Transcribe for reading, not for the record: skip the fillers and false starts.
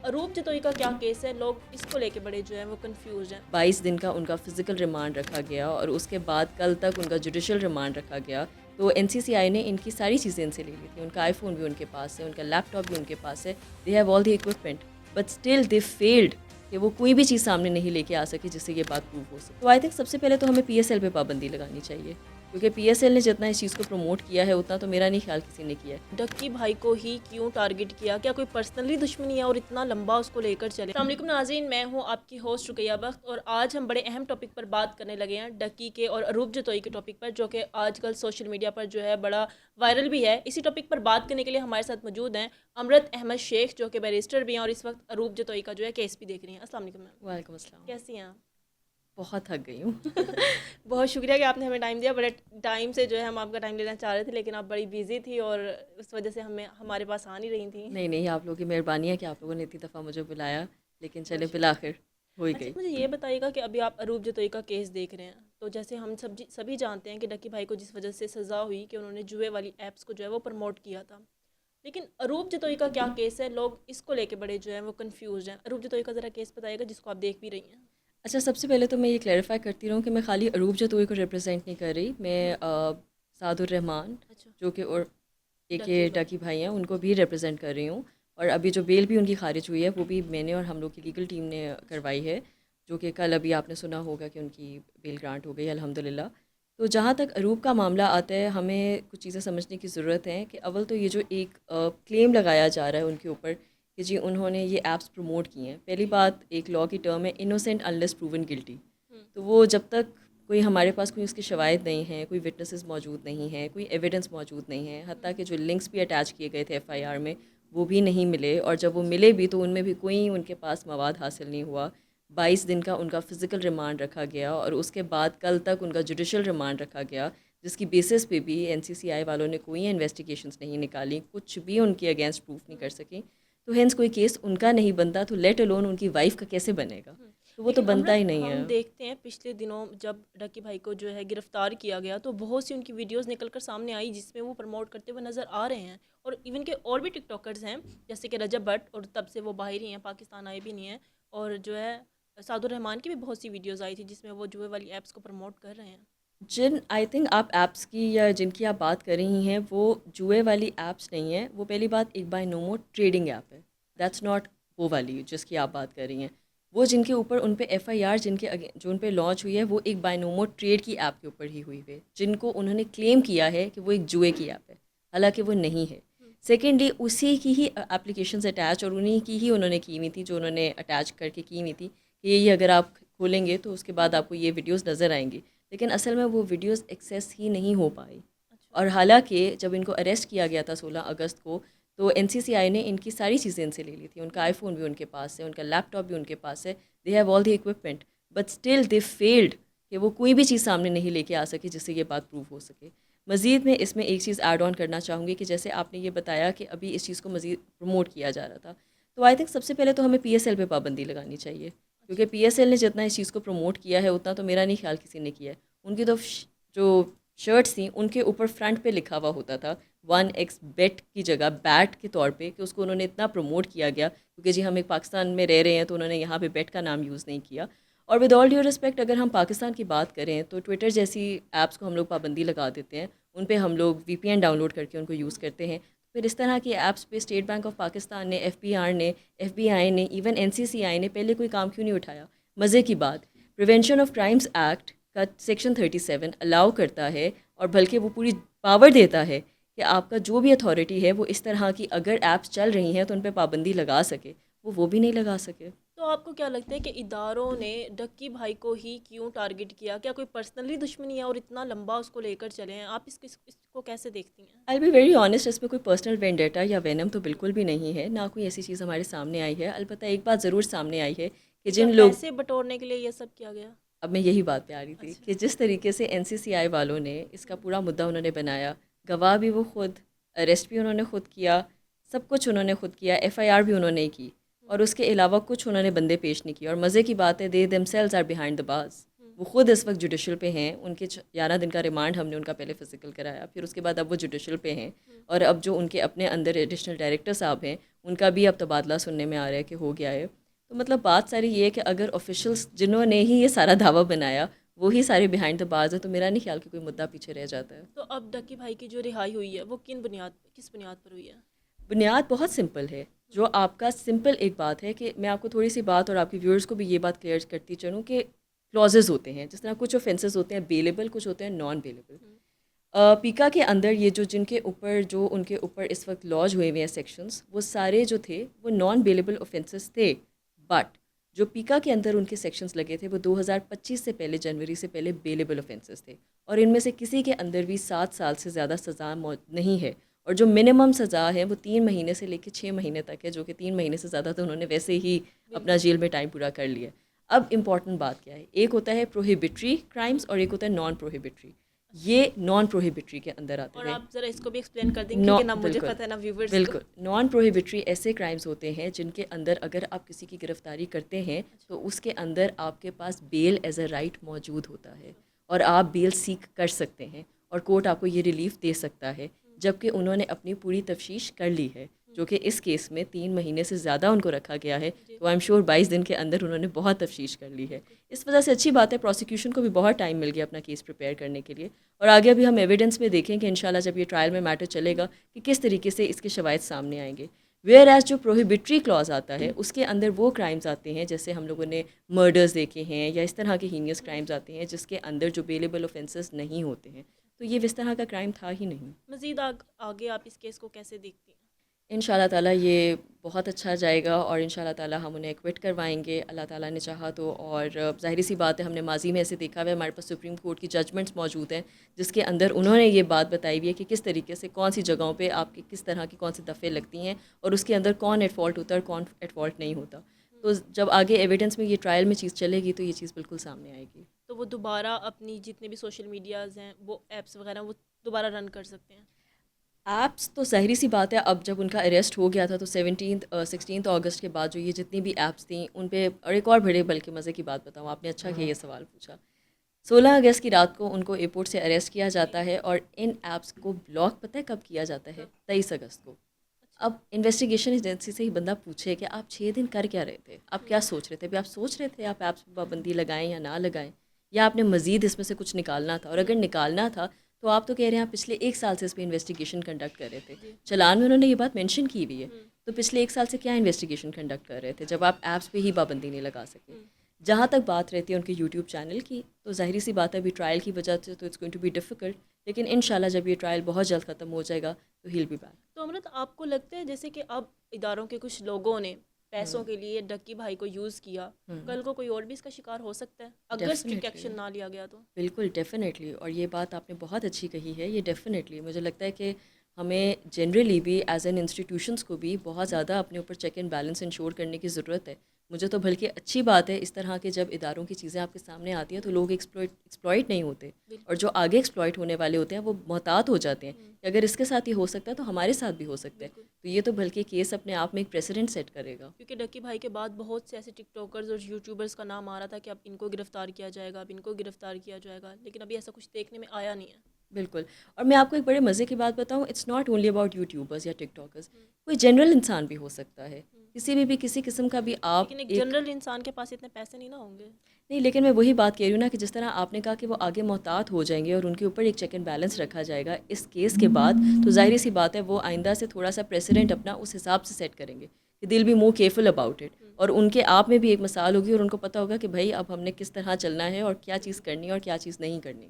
اروپ جتوئی کا کیا کیس ہے؟ لوگ اس کو لے کے بڑے جو ہیں وہ کنفیوز ہیں. 22 دن کا ان کا فزیکل ریمانڈ رکھا گیا اور اس کے بعد کل تک ان کا جوڈیشل ریمانڈ رکھا گیا. تو این سی سی آئی نے ان کی ساری چیزیں ان سے لے لی تھی. ان کا آئی فون بھی ان کے پاس ہے, ان کا لیپ ٹاپ بھی ان کے پاس ہے. They have all the equipment but still they field کہ وہ کوئی بھی چیز سامنے نہیں لے کے آ سکی جس سے یہ بات پروو ہو سکے. تو آئی تھنک سب سے پہلے تو ہمیں پی ایس ایل پہ پابندی لگانی چاہیے, کیونکہ پی ایس ایل نے جتنا اس چیز کو پروموٹ کیا ہے اتنا تو میرا نہیں خیال کسی نے کیا ہے. ڈکی بھائی کو ہی کیوں ٹارگٹ کیا؟ کیا کوئی پرسنلی دشمنی ہے اور اتنا لمبا اس کو لے کر چلے؟ السلام علیکم ناظرین, میں ہوں آپ کی ہوسٹ رقیہ بخت, اور آج ہم بڑے اہم ٹاپک پر بات کرنے لگے ہیں, ڈکی کے اور اروپ جتوئی کے ٹاپک پر, جو کہ آج کل سوشل میڈیا پر جو ہے بڑا وائرل بھی ہے. اسی ٹاپک پر بات کرنے کے لیے ہمارے ساتھ موجود ہیں امرت احمد شیخ, جو کہ بیرسٹر بھی ہیں اور اس وقت اروپ جتوئی کا جو ہے کیس بھی دیکھ رہی ہیں. السلام علیکم میم. وعلیکم السلام. کیسی ہیں آپ؟ بہت تھک گئی ہوں. بہت شکریہ کہ آپ نے ہمیں ٹائم دیا. بڑے ٹائم سے جو ہے ہم آپ کا ٹائم لینا چاہ رہے تھے, لیکن آپ بڑی بیزی تھی اور اس وجہ سے ہمارے پاس آ نہیں رہی تھیں. نہیں آپ لوگوں کی مہربانی ہے کہ آپ لوگوں نے اتنی دفعہ مجھے بلایا, لیکن چلے بالآخر ہو ہی اچھا, گئی. مجھے یہ بتائیے گا کہ ابھی آپ اروپ جتوئی کا کیس دیکھ رہے ہیں, تو جیسے ہم سبھی جانتے ہیں کہ ڈکی بھائی کو جس وجہ سے سزا ہوئی کہ انہوں نے جوئے والی ایپس کو جو ہے وہ پروموٹ کیا تھا, لیکن اروپ جتوئی کا کیا کیس ہے؟ لوگ اس کو لے کے بڑے جو ہیں وہ کنفیوز ہیں. اروپ جتوئی کا ذرا کیس بتائیے گا جس کو آپ دیکھ بھی رہی ہیں. اچھا, سب سے پہلے تو میں یہ کلیریفائی کرتی رہوں کہ میں خالی اروپ جتوئی کو ریپرزینٹ نہیں کر رہی, میں سعد الرحمان اچھا, جو کہ اور ایک ڈکی بھائی ہیں ان کو بھی ریپرزینٹ کر رہی ہوں. اور ابھی جو بیل بھی ان کی خارج ہوئی ہے وہ بھی میں نے اور ہم لوگ کی لیگل ٹیم نے کروائی ہے, جو کہ کل ابھی آپ نے سنا ہوگا کہ ان کی بیل گرانٹ ہو گئی الحمدللہ. تو جہاں تک اروپ کا معاملہ آتا ہے, ہمیں کچھ چیزیں سمجھنے کی ضرورت ہے کہ اول تو یہ جو ایک کلیم لگایا جا رہا ہے ان کے اوپر کہ جی انہوں نے یہ ایپس پروموٹ کی ہیں, پہلی بات ایک لاء کی ٹرم ہے انوسینٹ انلیس پروون گلٹی. تو وہ جب تک کوئی ہمارے پاس کوئی اس کی شواہد نہیں ہیں, کوئی وٹنسز موجود نہیں ہیں, کوئی ایویڈنس موجود نہیں ہے, حتیٰ کہ جو لنکس بھی اٹیچ کیے گئے تھے ایف آئی آر میں وہ بھی نہیں ملے, اور جب وہ ملے بھی تو ان میں بھی کوئی ان کے پاس مواد حاصل نہیں ہوا. 22 دن کا ان کا فزیکل ریمانڈ رکھا گیا اور اس کے بعد کل تک ان کا جوڈیشل ریمانڈ رکھا گیا, جس کی بیسس پہ بھی این سی سی آئی والوں نے کوئی انویسٹیگیشنز نہیں نکالی, کچھ بھی ان کے اگینسٹ پروف نہیں کر سکیں. تو ہینس کوئی کیس ان کا نہیں بنتا, تو لیٹ الون ان کی وائف کا کیسے بنے گا؟ تو وہ تو لیکن بنتا ہی امرت, نہیں ہے. ہم دیکھتے ہیں پچھلے دنوں جب ڈکی بھائی کو جو ہے گرفتار کیا گیا تو بہت سی ان کی ویڈیوز نکل کر سامنے آئی جس میں وہ پروموٹ کرتے ہوئے نظر آ رہے ہیں, اور ایون کہ اور بھی ٹک ٹاکرز ہیں جیسے کہ رجب بٹ, اور تب سے وہ باہر ہی ہیں, پاکستان آئے بھی نہیں ہیں, اور جو ہے سعد الرحمان کی بھی بہت سی ویڈیوز آئی تھی جس میں وہ جوئے والی ایپس کو پروموٹ کر رہے ہیں. جن آئی تھنک آپ ایپس کی یا جن کی آپ بات کر رہی ہیں وہ جوئے والی ایپس نہیں ہیں. وہ پہلی بات ایک بائی نومو ٹریڈنگ ایپ ہے, دیٹس ناٹ وہ والی جس کی آپ بات کر رہی ہیں. وہ جن کے اوپر ان پہ ایف آئی آر جو ان پہ لانچ ہوئی ہے وہ ایک بائی نومو ٹریڈ کی ایپ کے اوپر ہی ہوئی ہے, جن کو انہوں نے کلیم کیا ہے کہ وہ ایک جوئے کی ایپ ہے, حالانکہ وہ نہیں ہے. سیکنڈلی اسی کی ہی اپلیکیشنز اٹیچ اور انہیں کی ہی انہوں نے کی ہوئی تھی, جو انہوں نے اٹیچ کر کے کی ہوئی تھی کہ یہ اگر آپ کھولیں گے تو اس کے بعد آپ کو یہ ویڈیوز نظر آئیں گی, لیکن اصل میں وہ ویڈیوز ایکسیس ہی نہیں ہو پائی. اور حالانکہ جب ان کو اریسٹ کیا گیا تھا 16 اگست کو, تو این سی سی آئی نے ان کی ساری چیزیں ان سے لے لی تھی. ان کا آئی فون بھی ان کے پاس ہے, ان کا لیپ ٹاپ بھی ان کے پاس ہے. They have all the equipment but still they field کہ وہ کوئی بھی چیز سامنے نہیں لے کے آ سکی جس سے یہ بات پروو ہو سکے. مزید میں اس میں ایک چیز ایڈ آن کرنا چاہوں گی کہ جیسے آپ نے یہ بتایا کہ ابھی اس چیز کو مزید پروموٹ کیا جا رہا تھا, تو آئی تھنک سب سے پہلے تو ہمیں پی ایس ایل پہ پابندی لگانی چاہیے, کیونکہ پی ایس ایل نے جتنا اس چیز کو پروموٹ کیا ہے اتنا تو میرا نہیں خیال کسی نے کیا ہے. ان کی تو جو شرٹس تھیں ان کے اوپر فرنٹ پہ لکھا ہوا ہوتا تھا 1x بیٹ کی جگہ بیٹ کے طور پہ, کہ اس کو انہوں نے اتنا پروموٹ کیا گیا کیونکہ جی ہم ایک پاکستان میں رہ رہے ہیں, تو انہوں نے یہاں پہ بیٹ کا نام یوز نہیں کیا. اور ود آل ڈیو رسپیکٹ, اگر ہم پاکستان کی بات کریں تو ٹویٹر جیسی ایپس کو ہم لوگ پابندی لگا دیتے ہیں, ان پہ ہم لوگ وی پی این ڈاؤن لوڈ کر کے ان کو یوز کرتے ہیں. پھر اس طرح کی ایپس پہ اسٹیٹ بینک آف پاکستان نے, ایف بی آر نے, ایف بی آئی نے, ایون این سی سی آئی نے پہلے کوئی کام کیوں نہیں اٹھایا؟ مزے کی بات, پریونشن آف کرائمز ایکٹ کا سیکشن 37 الاؤ کرتا ہے, اور بلکہ وہ پوری پاور دیتا ہے کہ آپ کا جو بھی اتھارٹی ہے وہ اس طرح کی اگر ایپس چل رہی ہیں تو ان پہ پابندی لگا سکے. وہ بھی نہیں لگا سکے. تو آپ کو کیا لگتا ہے کہ اداروں نے ڈکی بھائی کو ہی کیوں ٹارگٹ کیا؟ کیا کوئی پرسنلی دشمنی ہے اور اتنا لمبا اس کو لے کر چلے ہیں؟ آپ اس کو کیسے دیکھتی ہیں؟ آئی بی ویری آنیسٹ, اس میں کوئی پرسنل وینڈیٹا یا وینم تو بالکل بھی نہیں ہے, نہ کوئی ایسی چیز ہمارے سامنے آئی ہے. البتہ ایک بات ضرور سامنے آئی ہے کہ کیا جن لوگ, پیسے بٹورنے کے لیے یہ سب کیا گیا؟ اب میں یہی بات پہ آ رہی تھی کہ جس طریقے سے این سی سی آئی والوں نے اس کا پورا مدعا انہوں نے بنایا, گواہ بھی وہ خود, اریسٹ بھی انہوں نے خود کیا, سب کچھ انہوں نے خود کیا, ایف آئی آر بھی انہوں نے کی, اور اس کے علاوہ کچھ انہوں نے بندے پیش نہیں کیے. اور مزے کی بات ہے they themselves are behind the bars. وہ خود اس وقت جوڈیشل پہ ہیں, ان کے 11 دن کا ریمانڈ ہم نے ان کا پہلے فزیکل کرایا, پھر اس کے بعد اب وہ جوڈیشل پہ ہیں, اور اب جو ان کے اپنے اندر ایڈیشنل ڈائریکٹر صاحب ہیں ان کا بھی اب تبادلہ سننے میں آ رہا ہے کہ ہو گیا ہے. تو مطلب بات ساری یہ ہے کہ اگر آفیشلس جنہوں نے ہی یہ سارا دعویٰ بنایا وہی سارے بیہائنڈ دا بارز ہیں تو میرا نہیں خیال کہ کوئی مدعا پیچھے رہ جاتا ہے. تو اب ڈکی بھائی کی جو رہائی ہوئی ہے وہ کس بنیاد پر ہوئی ہے؟ بنیاد بہت سمپل ہے. جو آپ کا سمپل ایک بات ہے کہ میں آپ کو تھوڑی سی بات اور آپ کی ویورز کو بھی یہ بات کلیئر کرتی چلوں کہ کلوزز ہوتے ہیں. جس طرح کچھ اوفینسز ہوتے ہیں بیلیبل, کچھ ہوتے ہیں نان بیلیبل. پیکا کے اندر یہ جن کے اوپر اس وقت لاج ہوئے ہوئے ہیں سیکشنز, وہ سارے جو تھے وہ نان بیلیبل اوفینسز تھے. بٹ جو پیکا کے اندر ان کے سیکشنز لگے تھے وہ 2025 سے پہلے, جنوری سے پہلے بیلیبل اوفینسز تھے. اور ان میں سے کسی کے اندر بھی 7 سال سے زیادہ سزا نہیں ہے. اور جو منیمم سزا ہے وہ 3 مہینے سے لے کے 6 مہینے تک ہے, جو کہ 3 مہینے سے زیادہ تو انہوں نے ویسے ہی اپنا جیل میں ٹائم پورا کر لیا. اب امپورٹنٹ بات کیا ہے, ایک ہوتا ہے پروہیبٹری کرائمز اور ایک ہوتا ہے نان پروہیبٹری. یہ نان پروہیبٹری کے اندر آتے ہیں. اور آپ ذرا اس کو بھی ایکسپلین کر دیں کیونکہ نہ مجھے پتہ ہے نہ ویورز. بالکل, نان پروہیبٹری ایسے کرائمز ہوتے ہیں جن کے اندر اگر آپ کسی کی گرفتاری کرتے ہیں تو اس کے اندر آپ کے پاس بیل ایز اے رائٹ موجود ہوتا ہے اور آپ بیل سیک کر سکتے ہیں اور کورٹ آپ کو یہ ریلیف دے سکتا ہے, جبکہ انہوں نے اپنی پوری تفتیش کر لی ہے, جو کہ اس کیس میں 3 مہینے سے زیادہ ان کو رکھا گیا ہے. تو آئی ایم شیور 22 دن کے اندر انہوں نے بہت تفتیش کر لی ہے. اس وجہ سے اچھی بات ہے, پروسیکیوشن کو بھی بہت ٹائم مل گیا اپنا کیس پریپیئر کرنے کے لیے. اور آگے ابھی ہم ایویڈنس میں دیکھیں کہ انشاءاللہ جب یہ ٹرائل میں میٹر چلے گا کہ کس طریقے سے اس کے شواہد سامنے آئیں گے. ویئر ایز جو پروہیبٹری کلاز آتا ہے اس کے اندر وہ کرائمز آتے ہیں جیسے ہم لوگوں نے مرڈرز دیکھے ہیں یا اس طرح کے ہینیس کرائمز آتے ہیں جس کے اندر جو بیلیبل اوفینسز نہیں ہوتے ہیں. تو یہ اس طرح کا کرائم تھا ہی نہیں. مزید آگے آپ اس کیس کو کیسے دیکھتی ہیں؟ ان شاء اللہ تعالیٰ یہ بہت اچھا جائے گا اور ان شاء اللہ تعالیٰ ہم انہیں ایکوٹ کروائیں گے اللہ تعالیٰ نے چاہا تو. اور ظاہری سی بات ہے, ہم نے ماضی میں ایسے دیکھا ہوا ہے, ہمارے پاس سپریم کورٹ کی ججمنٹس موجود ہیں جس کے اندر انہوں نے یہ بات بتائی ہوئی ہے کہ کس طریقے سے کون سی جگہوں پہ آپ کی کس طرح کی کون سی دفعے لگتی ہیں اور اس کے اندر کون ایٹ فالٹ ہوتا ہے اور کون ایٹ فالٹ نہیں ہوتا. تو جب آگے ایویڈنس میں یہ ٹرائل میں چیز چلے گی تو یہ چیز بالکل سامنے آئے گی. تو وہ دوبارہ اپنی جتنے بھی سوشل میڈیاز ہیں وہ ایپس وغیرہ وہ دوبارہ رن کر سکتے ہیں؟ ایپس تو ظاہری سی بات ہے, اب جب ان کا اریسٹ ہو گیا تھا تو 16 اگست کے بعد جو یہ جتنی بھی ایپس تھیں ان پہ, اور ایک اور بڑے بلکہ مزے کی بات بتاؤں, آپ نے اچھا کہ یہ سوال پوچھا. 16 اگست کی رات کو ان کو ایئرپورٹ سے اریسٹ کیا جاتا ہے اور ان ایپس کو بلاک پتہ ہے کب کیا جاتا ہے؟ 23 اگست کو. اب انویسٹیگیشن ایجنسی سے ہی بندہ پوچھے کہ آپ 6 دن کر کیا رہے تھے, آپ کیا سوچ رہے تھے؟ ابھی آپ سوچ رہے تھے آپ ایپس پہ پابندی لگائیں یا نہ لگائیں, یا آپ نے مزید اس میں سے کچھ نکالنا تھا؟ اور اگر نکالنا تھا تو آپ تو کہہ رہے ہیں آپ پچھلے 1 سال سے اس پہ انویسٹیگیشن کنڈکٹ کر رہے تھے. چلان میں انہوں نے یہ بات مینشن کی ہوئی ہے. تو پچھلے 1 سال سے کیا انویسٹیگیشن کنڈکٹ کر رہے تھے جب آپ ایپس پہ ہی پابندی نہیں لگا سکے؟ جہاں تک بات رہتی ہے ان کے یوٹیوب چینل کی, تو ظاہری سی بات ہے ابھی ٹرائل کی وجہ سے تو it's going to be difficult, لیکن انشاءاللہ جب یہ ٹرائل بہت جلد ختم ہو جائے گا تو ہیل بی بیک. تو امرت, آپ کو لگتا ہے جیسے کہ اب اداروں کے کچھ لوگوں نے پیسوں کے لیے ڈکی بھائی کو یوز کیا, کل کو کوئی اور بھی اس کا شکار ہو سکتا ہے اگر اسٹرکٹ ایکشن نہ لیا گیا تو؟ بالکل ڈیفینیٹلی, اور یہ بات آپ نے بہت اچھی کہی ہے. یہ ڈیفینیٹلی مجھے لگتا ہے کہ ہمیں جنرلی بھی ایز این انسٹیٹیوشنس کو بھی بہت زیادہ اپنے اوپر چیک اینڈ بیلنس انشور کرنے کی ضرورت ہے. مجھے تو بلکہ اچھی بات ہے اس طرح کے جب اداروں کی چیزیں آپ کے سامنے آتی ہیں تو لوگ ایکسپلائٹ نہیں ہوتے, اور جو آگے ایکسپلائٹ ہونے والے ہوتے ہیں وہ محتاط ہو جاتے ہیں کہ اگر اس کے ساتھ ہی ہو سکتا ہے تو ہمارے ساتھ بھی ہو سکتا ہے. تو یہ تو بلکہ کیس اپنے آپ میں ایک پریسیڈنٹ سیٹ کرے گا. کیونکہ ڈکی بھائی کے بعد بہت سے ایسے ٹک ٹاکرز اور یوٹیوبرز کا نام آ رہا تھا کہ اب ان کو گرفتار کیا جائے گا, اب ان کو گرفتار کیا جائے گا, لیکن ابھی ایسا کچھ دیکھنے میں آیا نہیں ہے. بالکل, اور میں آپ کو ایک بڑے مزے کی بات بتاؤں, it's not only about YouTubers یا ٹک ٹاکرز, کوئی جنرل انسان بھی ہو سکتا ہے, کسی قسم کا بھی. آپ لیکن ایک جنرل انسان کے پاس اتنے پیسے نہیں نہ ہوں گے. نہیں, لیکن میں وہی بات کہہ رہی ہوں نا کہ جس طرح آپ نے کہا کہ وہ آگے محتاط ہو جائیں گے اور ان کے اوپر ایک چیک اینڈ بیلنس رکھا جائے گا اس کیس کے بعد, تو ظاہری سی بات ہے وہ آئندہ سے تھوڑا سا پریسیڈنٹ اپنا اس حساب سے سیٹ کریں گے کہ دل be more careful about it, اور ان کے آپ میں بھی ایک مثال ہوگی اور ان کو پتہ ہوگا کہ بھائی اب ہم نے کس طرح چلنا ہے اور کیا چیز کرنی ہے اور کیا چیز نہیں کرنی.